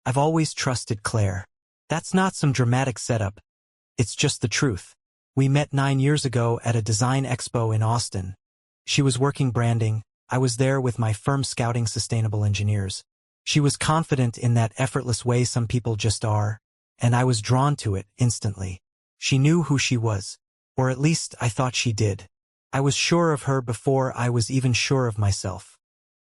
I've always trusted Claire. That's not some dramatic setup. It's just the truth. We met 9 years ago at a design expo in Austin. She was working branding. I was there with my firm scouting sustainable engineers. She was confident in that effortless way some people just are, and I was drawn to it instantly. She knew who she was, or at least I thought she did. I was sure of her before I was even sure of myself.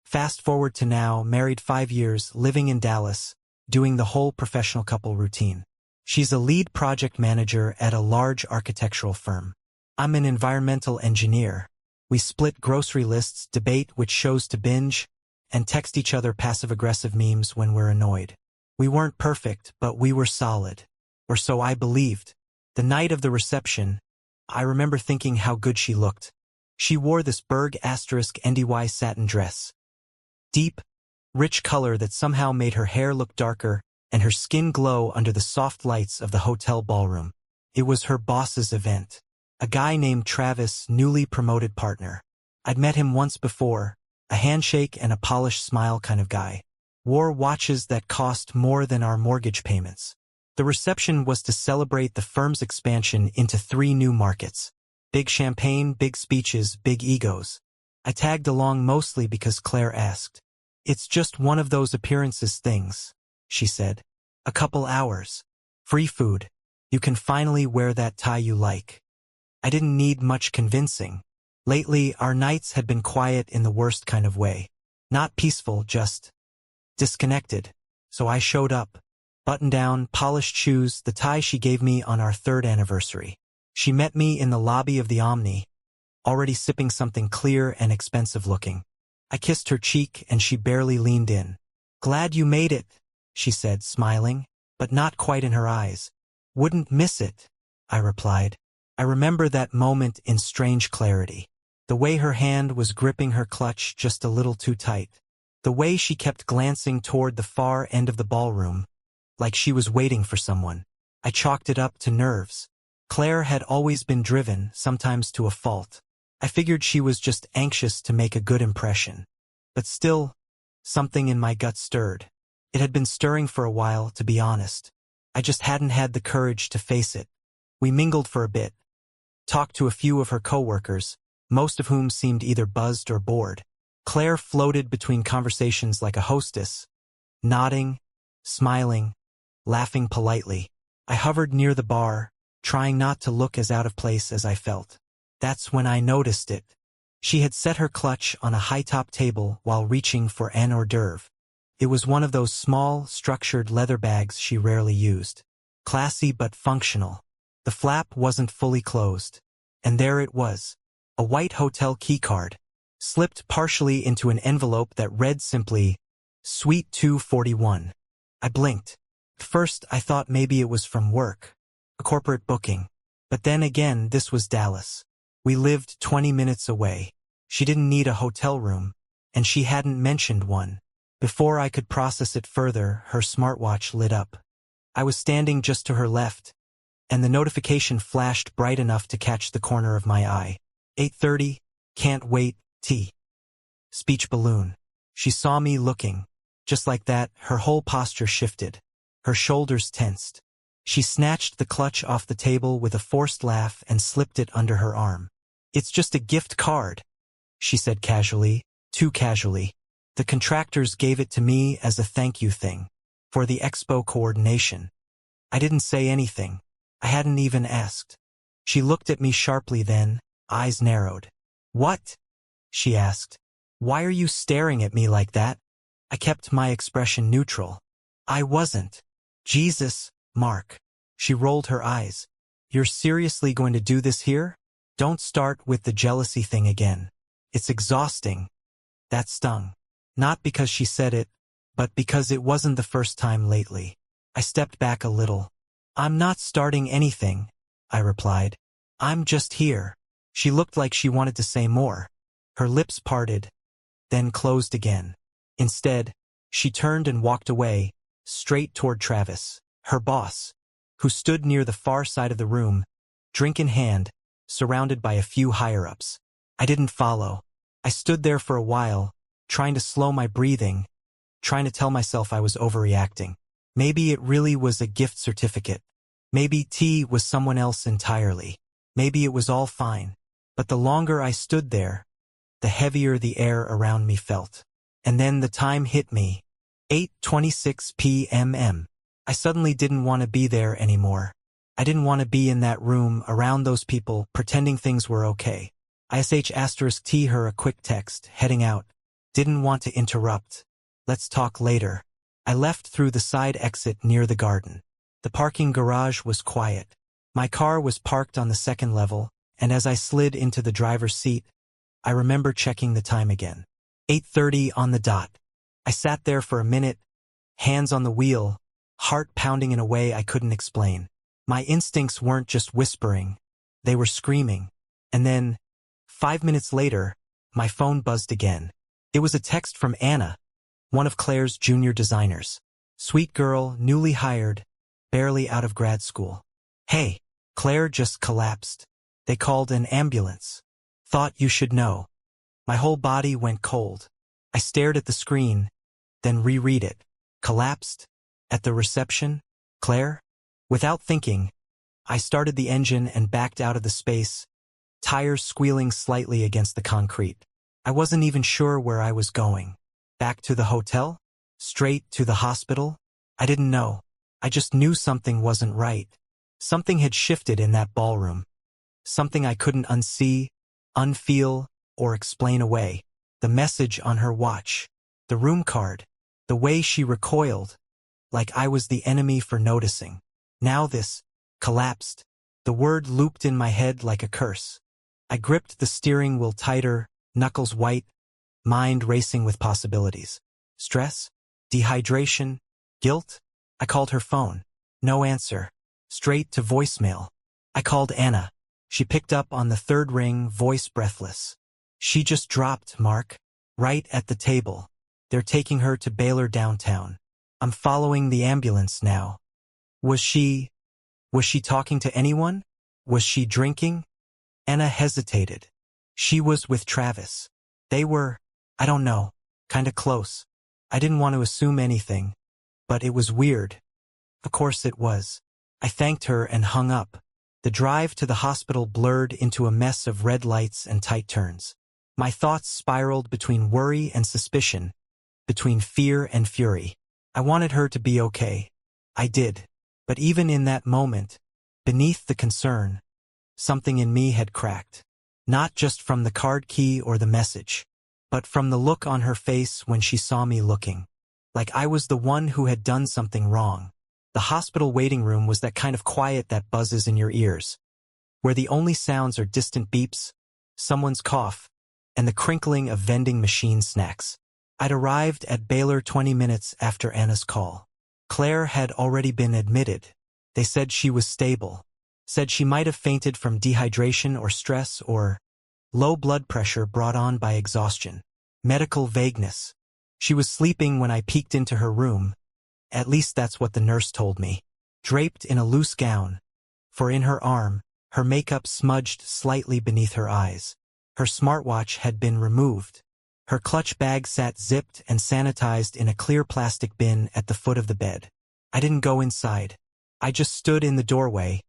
Fast forward to now, married 5 years, living in Dallas, doing the whole professional couple routine. She's a lead project manager at a large architectural firm. I'm an environmental engineer. We split grocery lists, debate which shows to binge, and text each other passive-aggressive memes when we're annoyed. We weren't perfect, but we were solid. Or so I believed. The night of the reception, I remember thinking how good she looked. She wore this Berg *NDY satin dress. Deep, rich color that somehow made her hair look darker and her skin glow under the soft lights of the hotel ballroom. It was her boss's event. A guy named Travis, newly promoted partner. I'd met him once before, a handshake and a polished smile kind of guy. Wore watches that cost more than our mortgage payments. The reception was to celebrate the firm's expansion into 3 new markets. Big champagne, big speeches, big egos. I tagged along mostly because Claire asked. It's just one of those appearances things, she said. A couple hours. Free food. You can finally wear that tie you like. I didn't need much convincing. Lately, our nights had been quiet in the worst kind of way. Not peaceful, just disconnected. So I showed up. Button-down, polished shoes, the tie she gave me on our 3rd anniversary. She met me in the lobby of the Omni, already sipping something clear and expensive-looking. I kissed her cheek and she barely leaned in. Glad you made it, she said, smiling, but not quite in her eyes. Wouldn't miss it, I replied. I remember that moment in strange clarity. The way her hand was gripping her clutch just a little too tight. The way she kept glancing toward the far end of the ballroom, like she was waiting for someone. I chalked it up to nerves. Claire had always been driven, sometimes to a fault. I figured she was just anxious to make a good impression. But still, something in my gut stirred. It had been stirring for a while, to be honest. I just hadn't had the courage to face it. We mingled for a bit. Talked to a few of her coworkers, most of whom seemed either buzzed or bored. Claire floated between conversations like a hostess, nodding, smiling, laughing politely. I hovered near the bar, trying not to look as out of place as I felt. That's when I noticed it. She had set her clutch on a high-top table while reaching for an hors d'oeuvre. It was one of those small, structured leather bags she rarely used. Classy but functional. The flap wasn't fully closed. And there it was. A white hotel keycard, slipped partially into an envelope that read simply, Suite 241. I blinked. First, I thought maybe it was from work. A corporate booking. But then again, this was Dallas. We lived 20 minutes away. She didn't need a hotel room, and she hadn't mentioned one. Before I could process it further, her smartwatch lit up. I was standing just to her left, and the notification flashed bright enough to catch the corner of my eye. 8:30, can't wait, T. Speech balloon. She saw me looking. Just like that, her whole posture shifted. Her shoulders tensed. She snatched the clutch off the table with a forced laugh and slipped it under her arm. It's just a gift card, she said casually, too casually. The contractors gave it to me as a thank you thing, for the expo coordination. I didn't say anything. I hadn't even asked. She looked at me sharply then, eyes narrowed. What? She asked. Why are you staring at me like that? I kept my expression neutral. I wasn't. Jesus, Mark. She rolled her eyes. You're seriously going to do this here? Don't start with the jealousy thing again. It's exhausting. That stung. Not because she said it, but because it wasn't the first time lately. I stepped back a little. I'm not starting anything, I replied. I'm just here. She looked like she wanted to say more. Her lips parted, then closed again. Instead, she turned and walked away, straight toward Travis, her boss, who stood near the far side of the room, drink in hand, surrounded by a few higher-ups. I didn't follow. I stood there for a while, trying to slow my breathing, trying to tell myself I was overreacting. Maybe it really was a gift certificate. Maybe T was someone else entirely. Maybe it was all fine. But the longer I stood there, the heavier the air around me felt. And then the time hit me. 8:26 p.m. I suddenly didn't want to be there anymore. I didn't want to be in that room around those people pretending things were okay. ISH*T her a quick text, heading out. Didn't want to interrupt. Let's talk later. I left through the side exit near the garden. The parking garage was quiet. My car was parked on the second level, and as I slid into the driver's seat, I remember checking the time again. 8:30 on the dot. I sat there for a minute, hands on the wheel, heart pounding in a way I couldn't explain. My instincts weren't just whispering, they were screaming. And then, 5 minutes later, my phone buzzed again. It was a text from Anna, one of Claire's junior designers. Sweet girl, newly hired, barely out of grad school. Hey, Claire just collapsed. They called an ambulance. Thought you should know. My whole body went cold. I stared at the screen, then reread it. Collapsed? At the reception? Claire? Without thinking, I started the engine and backed out of the space, tires squealing slightly against the concrete. I wasn't even sure where I was going. Back to the hotel? Straight to the hospital? I didn't know. I just knew something wasn't right. Something had shifted in that ballroom. Something I couldn't unsee, unfeel, or explain away. The message on her watch. The room card. The way she recoiled. Like I was the enemy for noticing. Now this. Collapsed. The word looped in my head like a curse. I gripped the steering wheel tighter, knuckles white, mind racing with possibilities. Stress? Dehydration? Guilt? I called her phone. No answer. Straight to voicemail. I called Anna. She picked up on the third ring, voice breathless. She just dropped, Mark. Right at the table. They're taking her to Baylor downtown. I'm following the ambulance now. Was she talking to anyone? Was she drinking? Anna hesitated. She was with Travis. They were, I don't know, kinda close. I didn't want to assume anything, but it was weird. Of course it was. I thanked her and hung up. The drive to the hospital blurred into a mess of red lights and tight turns. My thoughts spiraled between worry and suspicion, between fear and fury. I wanted her to be okay. I did. But even in that moment, beneath the concern, something in me had cracked. Not just from the card key or the message, but from the look on her face when she saw me looking. Like I was the one who had done something wrong. The hospital waiting room was that kind of quiet that buzzes in your ears, where the only sounds are distant beeps, someone's cough, and the crinkling of vending machine snacks. I'd arrived at Baylor 20 minutes after Anna's call. Claire had already been admitted. They said she was stable. Said she might have fainted from dehydration or stress or low blood pressure brought on by exhaustion. Medical vagueness. She was sleeping when I peeked into her room. At least that's what the nurse told me. Draped in a loose gown. For in her arm, her makeup smudged slightly beneath her eyes. Her smartwatch had been removed. Her clutch bag sat zipped and sanitized in a clear plastic bin at the foot of the bed. I didn't go inside. I just stood in the doorway,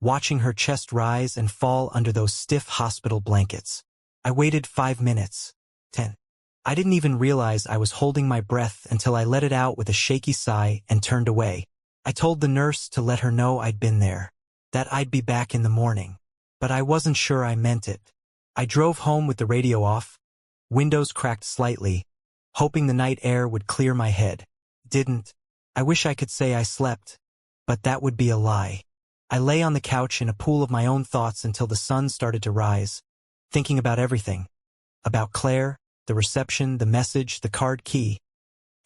watching her chest rise and fall under those stiff hospital blankets. I waited 5 minutes. 10. I didn't even realize I was holding my breath until I let it out with a shaky sigh and turned away. I told the nurse to let her know I'd been there, that I'd be back in the morning. But I wasn't sure I meant it. I drove home with the radio off, windows cracked slightly, hoping the night air would clear my head. Didn't. I wish I could say I slept, but that would be a lie. I lay on the couch in a pool of my own thoughts until the sun started to rise, thinking about everything. About Claire, the reception, the message, the card key,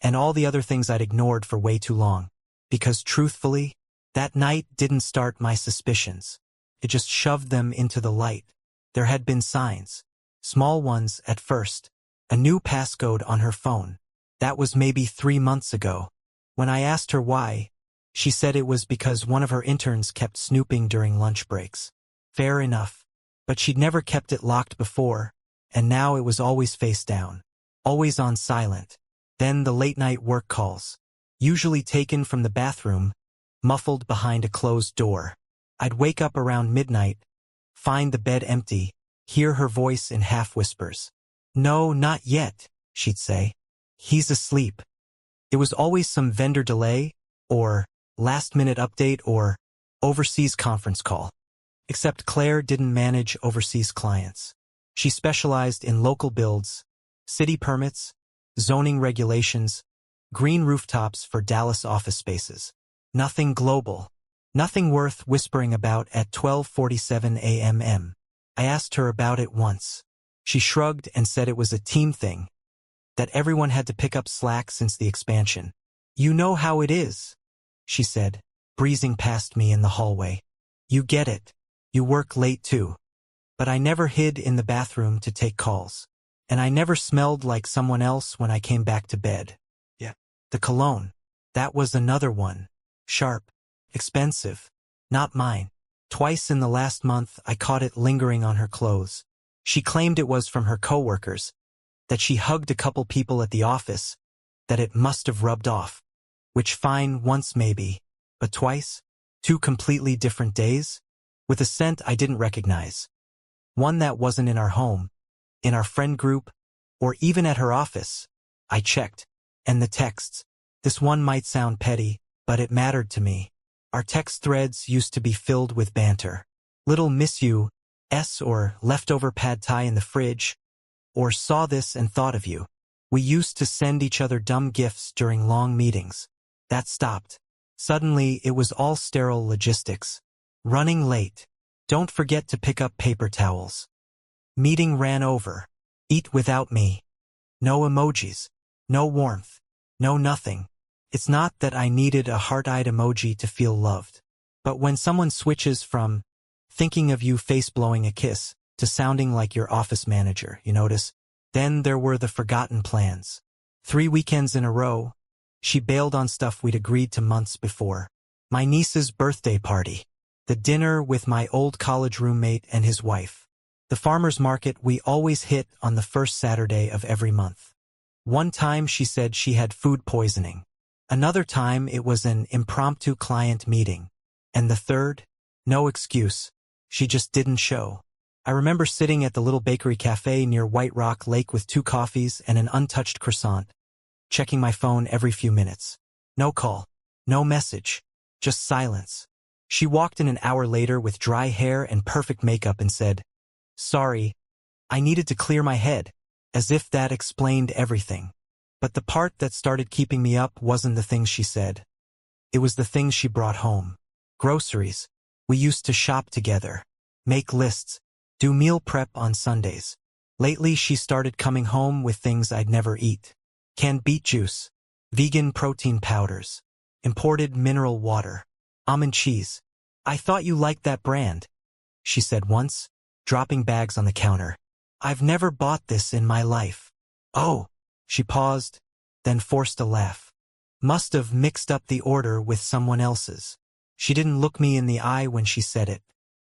and all the other things I'd ignored for way too long. Because truthfully, that night didn't start my suspicions. It just shoved them into the light. There had been signs. Small ones at first. A new passcode on her phone. That was maybe 3 months ago. When I asked her why, she said it was because one of her interns kept snooping during lunch breaks. Fair enough. But she'd never kept it locked before, and now it was always face down. Always on silent. Then the late-night work calls. usually taken from the bathroom, muffled behind a closed door. I'd wake up around midnight, find the bed empty, hear her voice in half whispers. "No, not yet," she'd say. "He's asleep." It was always some vendor delay, or last-minute update, or overseas conference call. Except Claire didn't manage overseas clients. She specialized in local builds, city permits, zoning regulations, green rooftops for Dallas office spaces. Nothing global. Nothing worth whispering about at 12:47 a.m. I asked her about it once. She shrugged and said it was a team thing, that everyone had to pick up slack since the expansion. "You know how it is," she said, breezing past me in the hallway. "You get it. You work late too." But I never hid in the bathroom to take calls. And I never smelled like someone else when I came back to bed. Yeah. The cologne. That was another one. Sharp. Expensive. Not mine. Twice in the last month I caught it lingering on her clothes. She claimed it was from her coworkers, that she hugged a couple people at the office, that it must have rubbed off. Which fine once maybe, but twice? 2 completely different days? With a scent I didn't recognize. One that wasn't in our home, in our friend group, or even at her office. I checked. And the texts. This one might sound petty, but it mattered to me. Our text threads used to be filled with banter. Little "miss you," or "leftover pad thai in the fridge," or "saw this and thought of you." We used to send each other dumb gifts during long meetings. That stopped. Suddenly it was all sterile logistics. Running late. Don't forget to pick up paper towels. Meeting ran over. Eat without me. No emojis. No warmth. No nothing. It's not that I needed a heart-eyed emoji to feel loved. But when someone switches from thinking of you face-blowing a kiss to sounding like your office manager, you notice? Then there were the forgotten plans. 3 weekends in a row, she bailed on stuff we'd agreed to months before. My niece's birthday party. The dinner with my old college roommate and his wife. The farmer's market we always hit on the first Saturday of every month. One time she said she had food poisoning. Another time it was an impromptu client meeting. And the third? No excuse. She just didn't show. I remember sitting at the little bakery cafe near White Rock Lake with 2 coffees and an untouched croissant, checking my phone every few minutes. No call. No message. Just silence. She walked in an hour later with dry hair and perfect makeup and said, "Sorry, I needed to clear my head," as if that explained everything. But the part that started keeping me up wasn't the things she said. It was the things she brought home. Groceries. We used to shop together, make lists, do meal prep on Sundays. Lately she started coming home with things I'd never eat. Canned beet juice, vegan protein powders, imported mineral water, almond cheese. "I thought you liked that brand," she said once, dropping bags on the counter. "I've never bought this in my life." "Oh." She paused, then forced a laugh. Must have mixed up the order with someone else's. She didn't look me in the eye when she said it.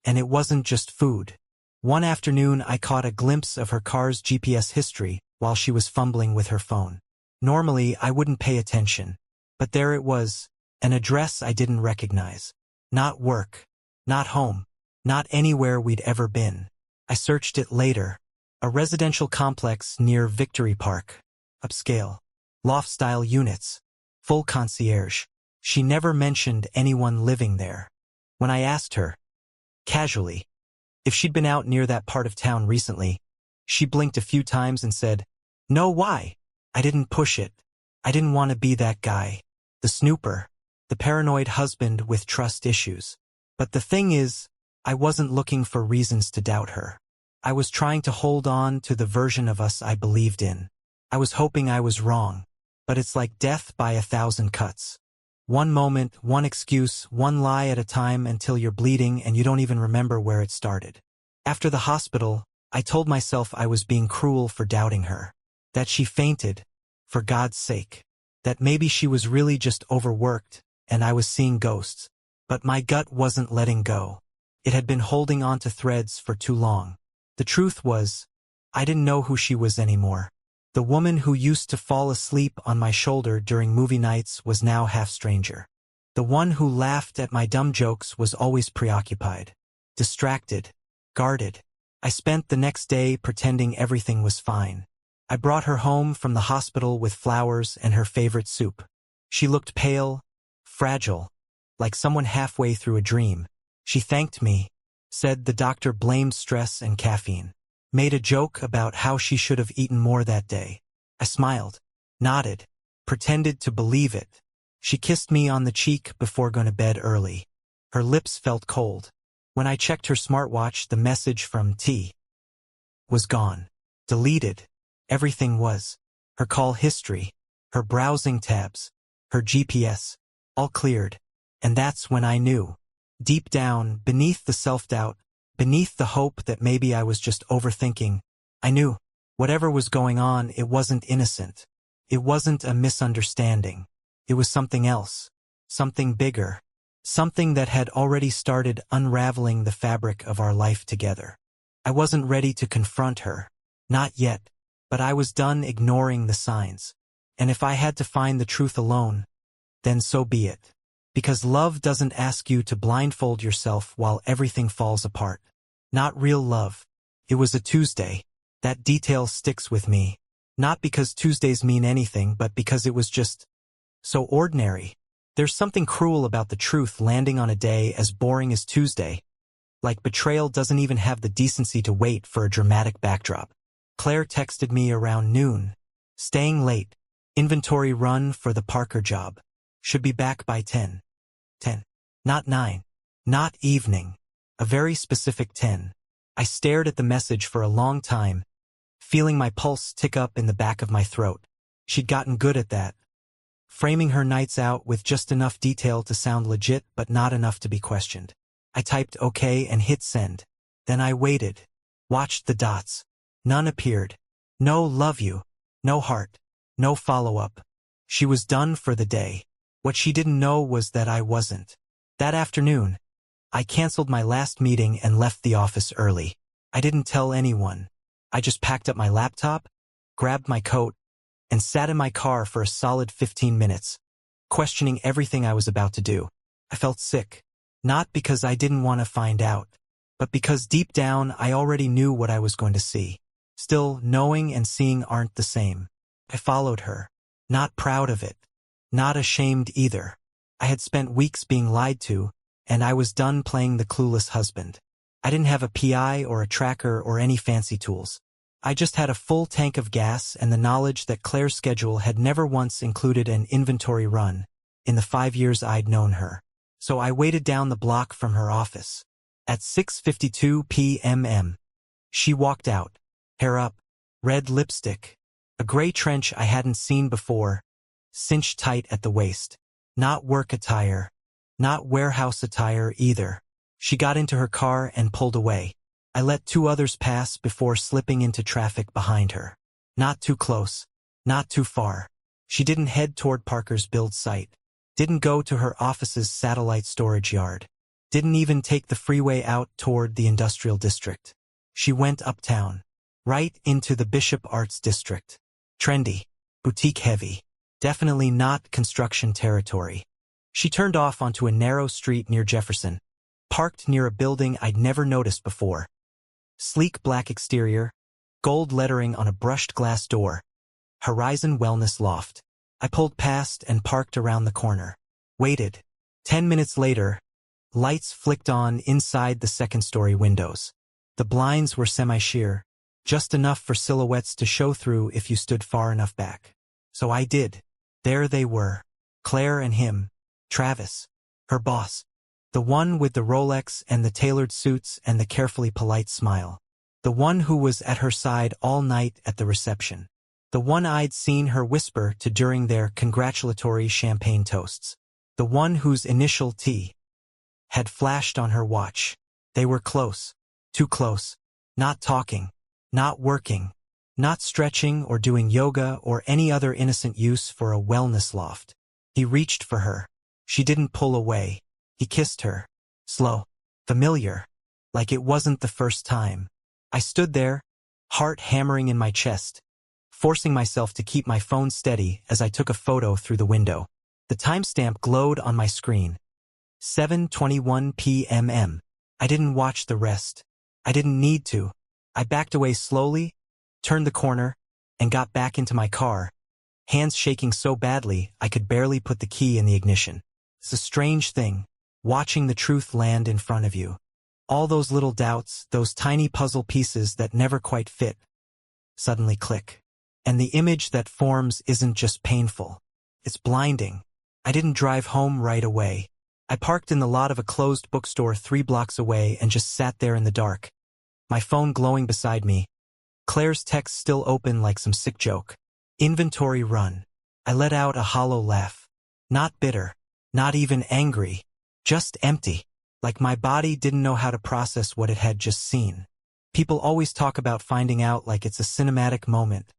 And it wasn't just food. One afternoon I caught a glimpse of her car's GPS history while she was fumbling with her phone. Normally I wouldn't pay attention. But there it was, an address I didn't recognize. Not work. Not home. Not anywhere we'd ever been. I searched it later. A residential complex near Victory Park. Upscale. Loft-style units. Full concierge. She never mentioned anyone living there. When I asked her, casually, if she'd been out near that part of town recently, she blinked a few times and said, "No, why?" I didn't push it. I didn't want to be that guy. The snooper. The paranoid husband with trust issues. But the thing is, I wasn't looking for reasons to doubt her. I was trying to hold on to the version of us I believed in. I was hoping I was wrong. But it's like death by 1,000 cuts. One moment, one excuse, one lie at a time until you're bleeding and you don't even remember where it started. After the hospital, I told myself I was being cruel for doubting her. That she fainted, for God's sake. That maybe she was really just overworked, and I was seeing ghosts. But my gut wasn't letting go. It had been holding on to threads for too long. The truth was, I didn't know who she was anymore. The woman who used to fall asleep on my shoulder during movie nights was now half stranger. The one who laughed at my dumb jokes was always preoccupied, distracted, guarded. I spent the next day pretending everything was fine. I brought her home from the hospital with flowers and her favorite soup. She looked pale, fragile, like someone halfway through a dream. She thanked me, said the doctor blamed stress and caffeine, made a joke about how she should have eaten more that day. I smiled, nodded, pretended to believe it. She kissed me on the cheek before going to bed early. Her lips felt cold. When I checked her smartwatch, the message from T was gone. Deleted. Everything was. Her call history, her browsing tabs, her GPS, all cleared. And that's when I knew. Deep down, beneath the self-doubt, beneath the hope that maybe I was just overthinking, I knew. Whatever was going on, it wasn't innocent. It wasn't a misunderstanding. It was something else. Something bigger. Something that had already started unraveling the fabric of our life together. I wasn't ready to confront her. Not yet. But I was done ignoring the signs. And if I had to find the truth alone, then so be it. Because love doesn't ask you to blindfold yourself while everything falls apart. Not real love. It was a Tuesday. That detail sticks with me. Not because Tuesdays mean anything, but because it was just so ordinary. There's something cruel about the truth landing on a day as boring as Tuesday. Like betrayal doesn't even have the decency to wait for a dramatic backdrop. Claire texted me around noon. Staying late. Inventory run for the Parker job. Should be back by 10. 10. Not 9. Not evening. A very specific 10. I stared at the message for a long time, feeling my pulse tick up in the back of my throat. She'd gotten good at that. Framing her nights out with just enough detail to sound legit but not enough to be questioned. I typed OK and hit send. Then I waited. Watched the dots. None appeared. No love you. No heart. No follow-up. She was done for the day. What she didn't know was that I wasn't. That afternoon, I canceled my last meeting and left the office early. I didn't tell anyone. I just packed up my laptop, grabbed my coat, and sat in my car for a solid 15 minutes, questioning everything I was about to do. I felt sick. Not because I didn't want to find out, but because deep down I already knew what I was going to see. Still, knowing and seeing aren't the same. I followed her. Not proud of it. Not ashamed either. I had spent weeks being lied to, and I was done playing the clueless husband. I didn't have a PI or a tracker or any fancy tools. I just had a full tank of gas and the knowledge that Claire's schedule had never once included an inventory run in the 5 years I'd known her. So I waited down the block from her office. At 6:52 p.m. She walked out, hair up, red lipstick, a gray trench I hadn't seen before, cinched tight at the waist. Not work attire, not warehouse attire either. She got into her car and pulled away. I let 2 others pass before slipping into traffic behind her. Not too close, not too far. She didn't head toward Parker's build site. Didn't go to her office's satellite storage yard. Didn't even take the freeway out toward the industrial district. She went uptown, right into the Bishop Arts District. Trendy, boutique heavy, definitely not construction territory. She turned off onto a narrow street near Jefferson, parked near a building I'd never noticed before. Sleek black exterior, gold lettering on a brushed glass door. Horizon Wellness Loft. I pulled past and parked around the corner. Waited. 10 minutes later, lights flicked on inside the second-story windows. The blinds were semi-sheer, just enough for silhouettes to show through if you stood far enough back. So I did. There they were. Claire and him. Travis. Her boss. The one with the Rolex and the tailored suits and the carefully polite smile. The one who was at her side all night at the reception. The one I'd seen her whisper to during their congratulatory champagne toasts. The one whose initial T had flashed on her watch. They were close. Too close. Not talking. Not working. Not stretching or doing yoga or any other innocent use for a wellness loft. He reached for her. She didn't pull away. He kissed her. Slow. Familiar. Like it wasn't the first time. I stood there, heart hammering in my chest, forcing myself to keep my phone steady as I took a photo through the window. The timestamp glowed on my screen. 7:21 p.m. I didn't watch the rest. I didn't need to. I backed away slowly, turned the corner, and got back into my car, hands shaking so badly I could barely put the key in the ignition. It's a strange thing, watching the truth land in front of you. All those little doubts, those tiny puzzle pieces that never quite fit, suddenly click. And the image that forms isn't just painful. It's blinding. I didn't drive home right away. I parked in the lot of a closed bookstore 3 blocks away and just sat there in the dark, my phone glowing beside me. Claire's text still open like some sick joke. Inventory run. I let out a hollow laugh. Not bitter, not even angry, just empty. Like my body didn't know how to process what it had just seen. People always talk about finding out like it's a cinematic moment.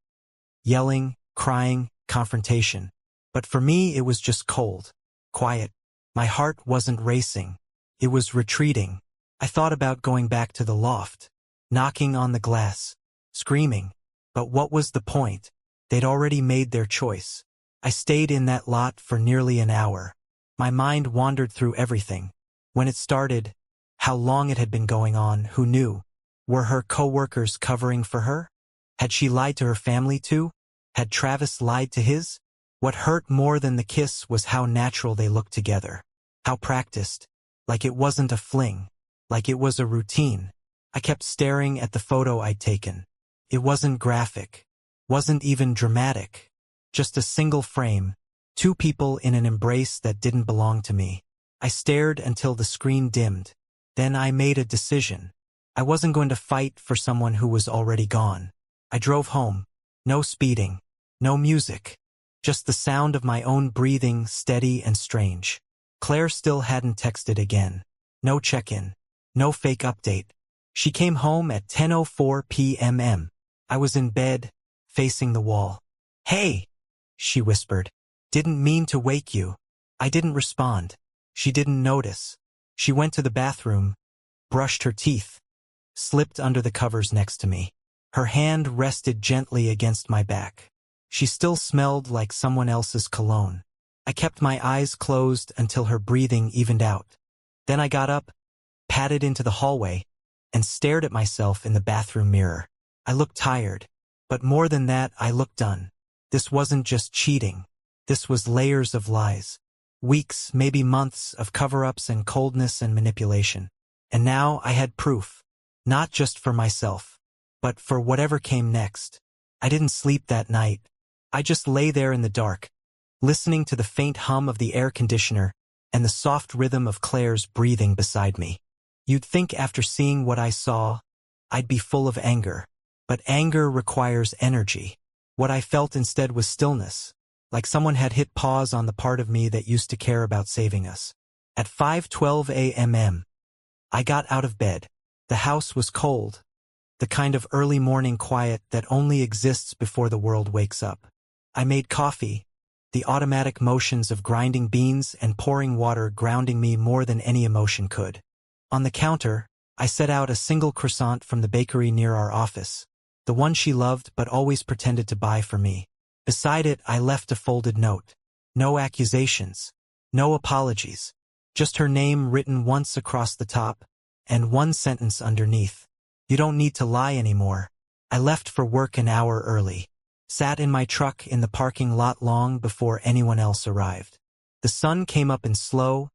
Yelling, crying, confrontation. But for me it was just cold, quiet. My heart wasn't racing. It was retreating. I thought about going back to the loft, knocking on the glass, screaming. But what was the point? They'd already made their choice. I stayed in that lot for nearly an hour. My mind wandered through everything. When it started, how long it had been going on, who knew? Were her co-workers covering for her? Had she lied to her family too? Had Travis lied to his? What hurt more than the kiss was how natural they looked together. How practiced. Like it wasn't a fling. Like it was a routine. I kept staring at the photo I'd taken. It wasn't graphic. Wasn't even dramatic. Just a single frame. 2 people in an embrace that didn't belong to me. I stared until the screen dimmed. Then I made a decision. I wasn't going to fight for someone who was already gone. I drove home. No speeding. No music. Just the sound of my own breathing, steady and strange. Claire still hadn't texted again. No check-in. No fake update. She came home at 10:04 p.m. I was in bed, facing the wall. "Hey," she whispered. "Didn't mean to wake you." I didn't respond. She didn't notice. She went to the bathroom, brushed her teeth, slipped under the covers next to me. Her hand rested gently against my back. She still smelled like someone else's cologne. I kept my eyes closed until her breathing evened out. Then I got up, padded into the hallway, and stared at myself in the bathroom mirror. I looked tired, but more than that, I looked done. This wasn't just cheating. This was layers of lies. Weeks, maybe months, of cover-ups and coldness and manipulation. And now I had proof. Not just for myself, but for whatever came next. I didn't sleep that night. I just lay there in the dark, listening to the faint hum of the air conditioner and the soft rhythm of Claire's breathing beside me. You'd think after seeing what I saw, I'd be full of anger. But anger requires energy. What I felt instead was stillness, like someone had hit pause on the part of me that used to care about saving us. At 5:12 a.m., I got out of bed. The house was cold, the kind of early morning quiet that only exists before the world wakes up. I made coffee, the automatic motions of grinding beans and pouring water grounding me more than any emotion could. On the counter, I set out a single croissant from the bakery near our office, the one she loved but always pretended to buy for me. Beside it, I left a folded note. No accusations, no apologies, just her name written once across the top, and one sentence underneath. "You don't need to lie anymore." I left for work an hour early. Sat in my truck in the parking lot long before anyone else arrived. The sun came up in slow,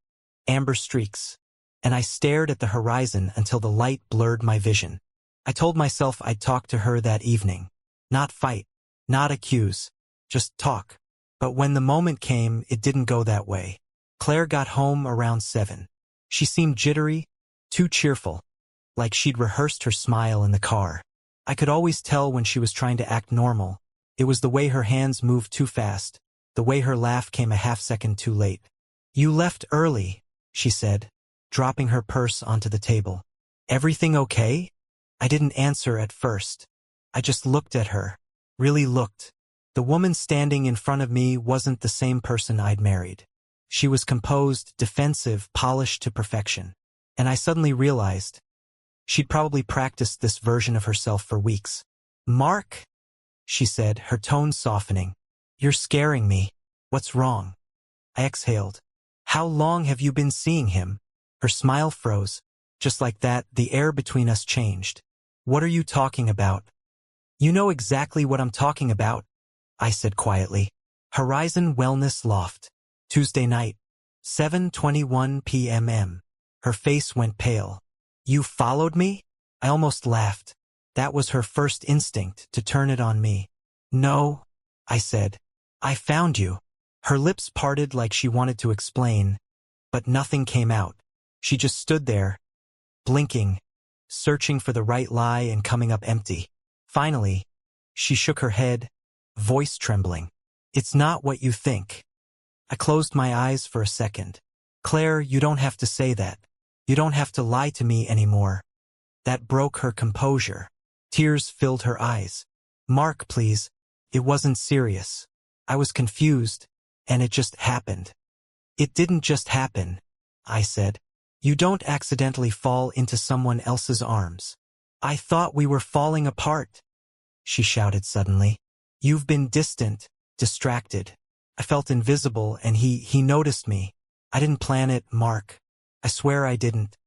amber streaks, and I stared at the horizon until the light blurred my vision. I told myself I'd talk to her that evening. Not fight, not accuse, just talk. But when the moment came, it didn't go that way. Claire got home around 7. She seemed jittery, too cheerful, like she'd rehearsed her smile in the car. I could always tell when she was trying to act normal. It was the way her hands moved too fast, the way her laugh came a half-second too late. "You left early," she said, dropping her purse onto the table. "Everything okay?" I didn't answer at first. I just looked at her. Really looked. The woman standing in front of me wasn't the same person I'd married. She was composed, defensive, polished to perfection. And I suddenly realized she'd probably practiced this version of herself for weeks. "Mark?" she said, her tone softening. You're scaring me. What's wrong? I exhaled. How long have you been seeing him? Her smile froze. Just like that, the air between us changed. What are you talking about? You know exactly what I'm talking about, I said quietly. Horizon Wellness Loft. Tuesday night. 7:21 p.m. Her face went pale. You followed me? I almost laughed. That was her first instinct, to turn it on me. No, I said. I found you. Her lips parted like she wanted to explain, but nothing came out. She just stood there, blinking, searching for the right lie and coming up empty. Finally, she shook her head, voice trembling. It's not what you think. I closed my eyes for a second. Claire, you don't have to say that. You don't have to lie to me anymore. That broke her composure. Tears filled her eyes. Mark, please. It wasn't serious. I was confused, and it just happened. It didn't just happen, I said. You don't accidentally fall into someone else's arms. I thought we were falling apart, she shouted suddenly. You've been distant, distracted. I felt invisible, and he noticed me. I didn't plan it, Mark. I swear I didn't.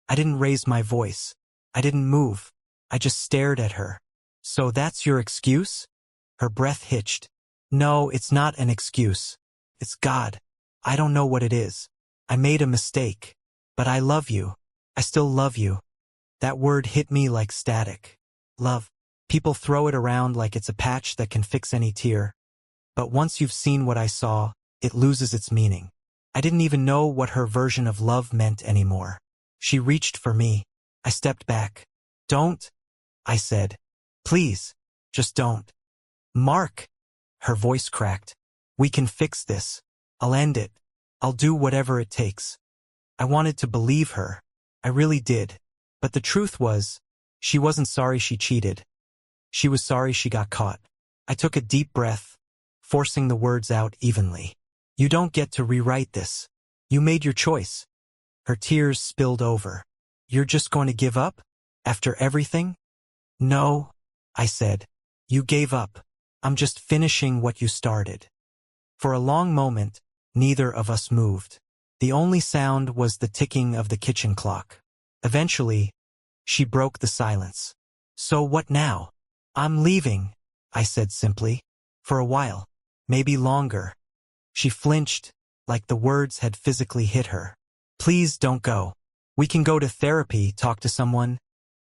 I didn't raise my voice. I didn't move. I just stared at her. So that's your excuse? Her breath hitched. No, it's not an excuse. It's God. I don't know what it is. I made a mistake. But I love you. I still love you. That word hit me like static. Love. People throw it around like it's a patch that can fix any tear. But once you've seen what I saw, it loses its meaning. I didn't even know what her version of love meant anymore. She reached for me. I stepped back. Don't, I said. Please, just don't. Mark, her voice cracked. We can fix this. I'll end it. I'll do whatever it takes. I wanted to believe her. I really did. But the truth was, she wasn't sorry she cheated. She was sorry she got caught. I took a deep breath, forcing the words out evenly. You don't get to rewrite this. You made your choice. Her tears spilled over. You're just going to give up? After everything? No, I said. You gave up. I'm just finishing what you started. For a long moment, neither of us moved. The only sound was the ticking of the kitchen clock. Eventually, she broke the silence. So what now? I'm leaving, I said simply. For a while. Maybe longer. She flinched, like the words had physically hit her. Please don't go. We can go to therapy, talk to someone.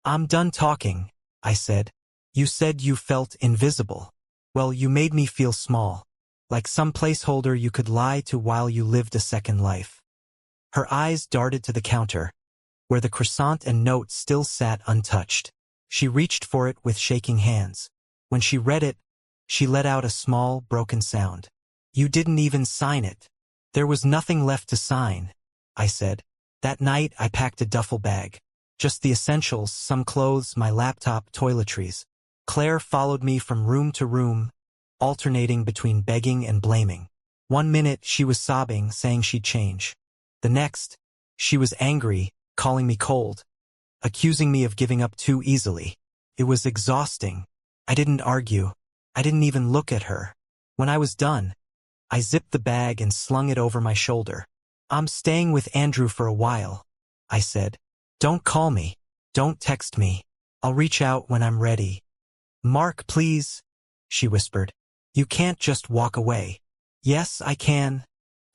I'm done talking, I said. You said you felt invisible. Well, you made me feel small. Like some placeholder you could lie to while you lived a second life. Her eyes darted to the counter, where the croissant and note still sat untouched. She reached for it with shaking hands. When she read it, she let out a small, broken sound. You didn't even sign it. There was nothing left to sign, I said. That night, I packed a duffel bag. Just the essentials, some clothes, my laptop, toiletries. Claire followed me from room to room, alternating between begging and blaming. 1 minute, she was sobbing, saying she'd change. The next, she was angry, calling me cold, accusing me of giving up too easily. It was exhausting. I didn't argue. I didn't even look at her. When I was done, I zipped the bag and slung it over my shoulder. I'm staying with Andrew for a while, I said. Don't call me. Don't text me. I'll reach out when I'm ready. Mark, please, she whispered. You can't just walk away. Yes, I can,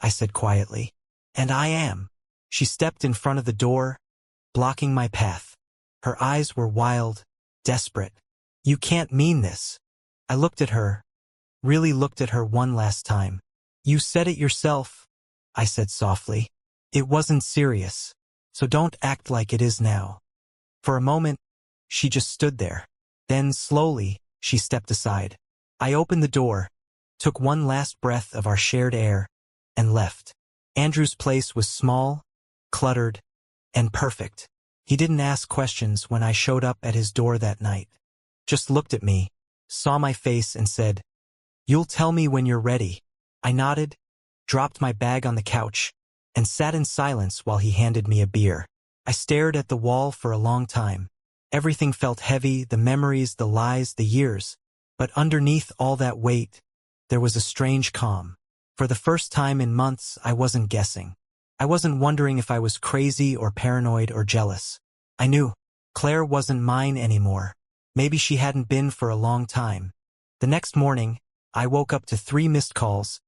I said quietly. And I am. She stepped in front of the door, blocking my path. Her eyes were wild, desperate. You can't mean this. I looked at her, really looked at her one last time. You said it yourself, I said softly. It wasn't serious, so don't act like it is now. For a moment, she just stood there. Then, slowly, she stepped aside. I opened the door, took one last breath of our shared air, and left. Andrew's place was small, cluttered, and perfect. He didn't ask questions when I showed up at his door that night. Just looked at me, saw my face, and said, You'll tell me when you're ready. I nodded, dropped my bag on the couch, and sat in silence while he handed me a beer. I stared at the wall for a long time. Everything felt heavy, the memories, the lies, the years. But underneath all that weight, there was a strange calm. For the first time in months, I wasn't guessing. I wasn't wondering if I was crazy or paranoid or jealous. I knew Claire wasn't mine anymore. Maybe she hadn't been for a long time. The next morning, I woke up to 3 missed calls,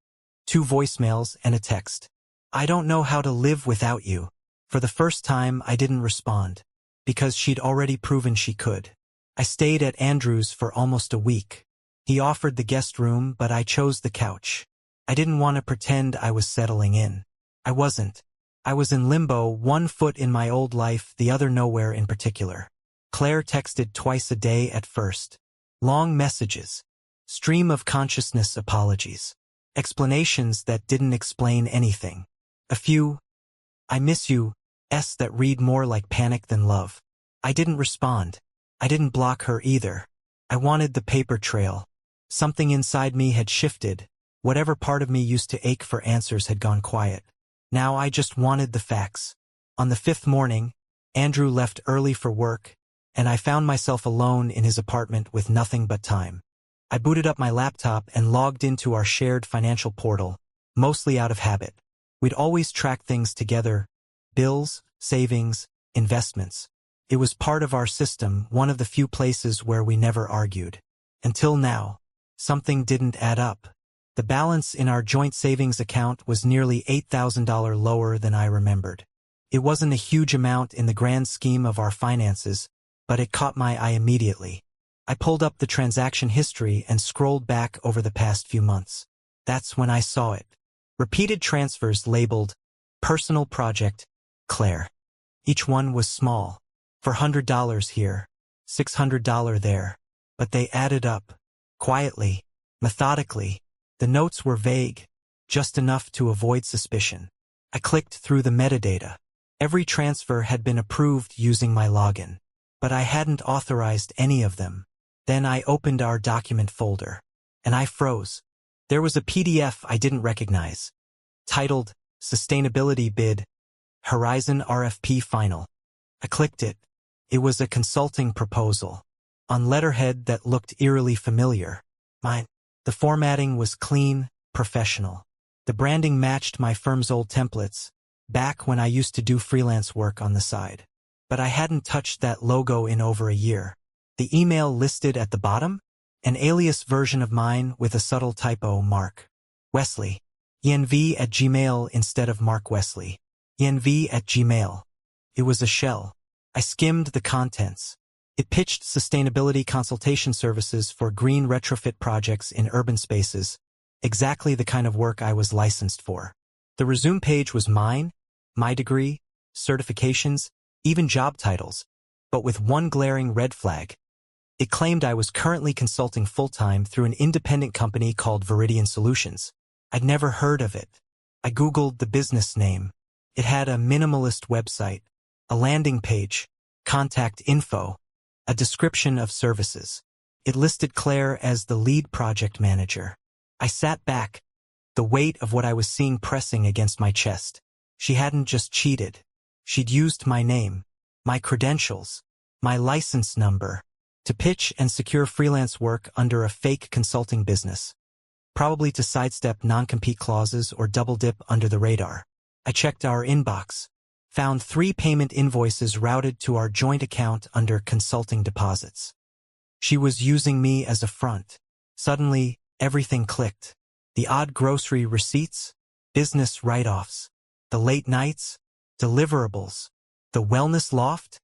2 voicemails, and a text. "I don't know how to live without you." For the first time, I didn't respond, because she'd already proven she could. I stayed at Andrew's for almost a week. He offered the guest room, but I chose the couch. I didn't want to pretend I was settling in. I wasn't. I was in limbo, one foot in my old life, the other nowhere in particular. Claire texted twice a day at first. Long messages. Stream of consciousness apologies. Explanations that didn't explain anything. A few "I miss you" that read more like panic than love. I didn't respond. I didn't block her either. I wanted the paper trail. Something inside me had shifted. Whatever part of me used to ache for answers had gone quiet. Now I just wanted the facts. On the 5th morning, Andrew left early for work, and I found myself alone in his apartment with nothing but time. I booted up my laptop and logged into our shared financial portal, mostly out of habit. We'd always track things together: bills, savings, investments. It was part of our system, one of the few places where we never argued. Until now, something didn't add up. The balance in our joint savings account was nearly $8,000 lower than I remembered. It wasn't a huge amount in the grand scheme of our finances, but it caught my eye immediately. I pulled up the transaction history and scrolled back over the past few months. That's when I saw it. Repeated transfers labeled "Personal Project, Claire." Each one was small. $400 here, $600 there. But they added up. Quietly, methodically. The notes were vague, just enough to avoid suspicion. I clicked through the metadata. Every transfer had been approved using my login, but I hadn't authorized any of them. Then I opened our document folder, and I froze. There was a PDF I didn't recognize, titled "Sustainability Bid, Horizon RFP Final." I clicked it. It was a consulting proposal, on letterhead that looked eerily familiar. Mine. The formatting was clean, professional. The branding matched my firm's old templates, back when I used to do freelance work on the side. But I hadn't touched that logo in over a year. The email listed at the bottom? An alias version of mine with a subtle typo: Mark Wesley. env@gmail instead of Mark Wesley. env@gmail. It was a shell. I skimmed the contents. It pitched sustainability consultation services for green retrofit projects in urban spaces, exactly the kind of work I was licensed for. The resume page was mine, my degree, certifications, even job titles, but with one glaring red flag. It claimed I was currently consulting full-time through an independent company called Viridian Solutions. I'd never heard of it. I Googled the business name. It had a minimalist website, a landing page, contact info, a description of services. It listed Claire as the lead project manager. I sat back, the weight of what I was seeing pressing against my chest. She hadn't just cheated. She'd used my name, my credentials, my license number, to pitch and secure freelance work under a fake consulting business. Probably to sidestep non-compete clauses or double-dip under the radar. I checked our inbox. Found 3 payment invoices routed to our joint account under consulting deposits. She was using me as a front. Suddenly, everything clicked. The odd grocery receipts, business write-offs, the late nights, deliverables, the wellness loft,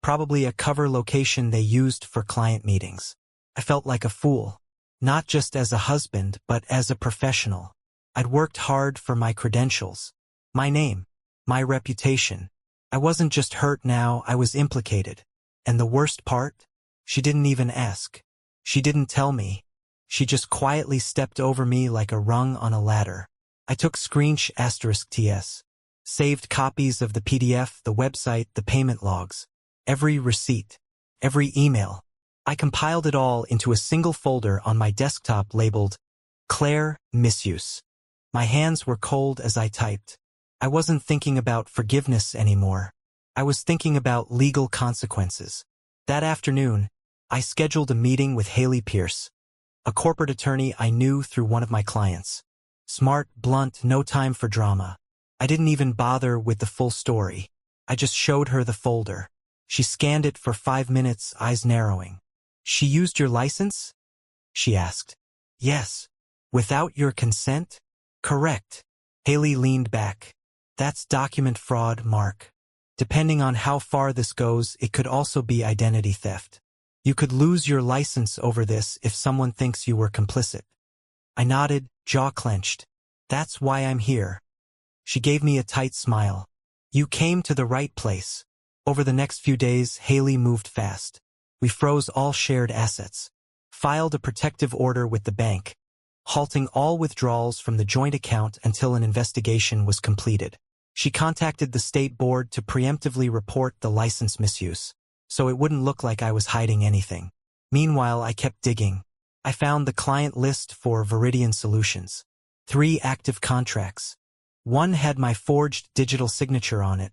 probably a cover location they used for client meetings. I felt like a fool, not just as a husband, but as a professional. I'd worked hard for my credentials, my name, my reputation. I wasn't just hurt now, I was implicated. And the worst part? She didn't even ask. She didn't tell me. She just quietly stepped over me like a rung on a ladder. I took *TS, saved copies of the PDF, the website, the payment logs, every receipt, every email. I compiled it all into a single folder on my desktop labeled Claire Misuse. My hands were cold as I typed. I wasn't thinking about forgiveness anymore. I was thinking about legal consequences. That afternoon, I scheduled a meeting with Haley Pierce, a corporate attorney I knew through one of my clients. Smart, blunt, no time for drama. I didn't even bother with the full story. I just showed her the folder. She scanned it for 5 minutes, eyes narrowing. "She used your license?" she asked. "Yes." "Without your consent?" "Correct." Haley leaned back. "That's document fraud, Mark. Depending on how far this goes, it could also be identity theft. You could lose your license over this if someone thinks you were complicit." I nodded, jaw clenched. "That's why I'm here." She gave me a tight smile. "You came to the right place." Over the next few days, Haley moved fast. We froze all shared assets, filed a protective order with the bank, halting all withdrawals from the joint account until an investigation was completed. She contacted the state board to preemptively report the license misuse, so it wouldn't look like I was hiding anything. Meanwhile, I kept digging. I found the client list for Viridian Solutions. 3 active contracts. One had my forged digital signature on it,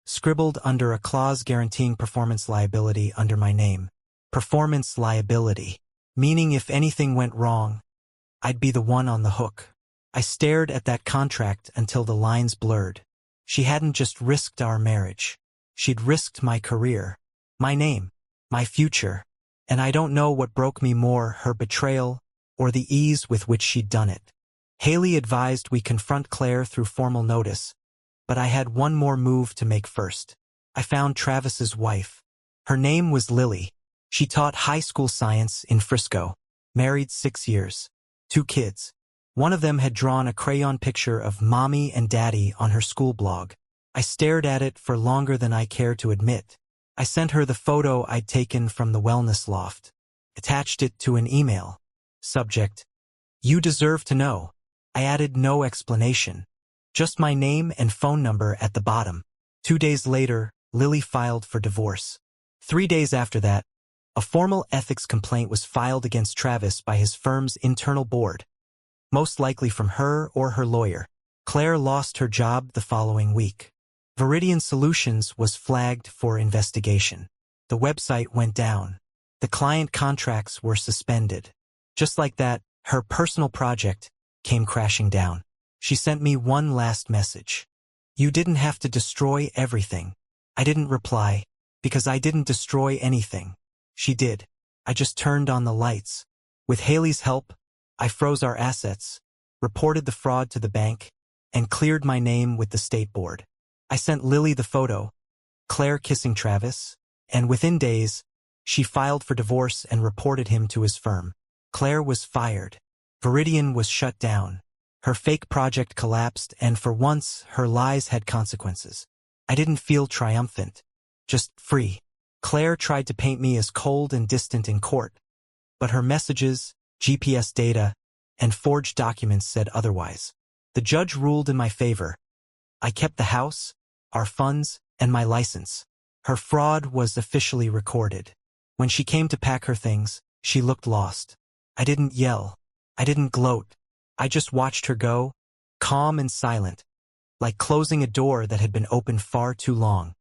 scribbled under a clause guaranteeing performance liability under my name. Performance liability, meaning if anything went wrong, I'd be the one on the hook. I stared at that contract until the lines blurred. She hadn't just risked our marriage. She'd risked my career, my name, my future, and I don't know what broke me more, her betrayal or the ease with which she'd done it. Haley advised we confront Claire through formal notice, but I had one more move to make first. I found Travis's wife. Her name was Lily. She taught high school science in Frisco, married 6 years, 2 kids. One of them had drawn a crayon picture of Mommy and Daddy on her school blog. I stared at it for longer than I care to admit. I sent her the photo I'd taken from the wellness loft, attached it to an email. Subject: "You deserve to know." I added no explanation, just my name and phone number at the bottom. 2 days later, Lily filed for divorce. 3 days after that, a formal ethics complaint was filed against Travis by his firm's internal board, most likely from her or her lawyer. Claire lost her job the following week. Viridian Solutions was flagged for investigation. The website went down. The client contracts were suspended. Just like that, her personal project came crashing down. She sent me one last message. "You didn't have to destroy everything." I didn't reply, because I didn't destroy anything. She did. I just turned on the lights. With Haley's help, I froze our assets, reported the fraud to the bank, and cleared my name with the state board. I sent Lily the photo, Claire kissing Travis, and within days, she filed for divorce and reported him to his firm. Claire was fired. Viridian was shut down. Her fake project collapsed, and for once, her lies had consequences. I didn't feel triumphant, just free. Claire tried to paint me as cold and distant in court, but her messages, GPS data, and forged documents said otherwise. The judge ruled in my favor. I kept the house, our funds, and my license. Her fraud was officially recorded. When she came to pack her things, she looked lost. I didn't yell. I didn't gloat. I just watched her go, calm and silent, like closing a door that had been opened far too long.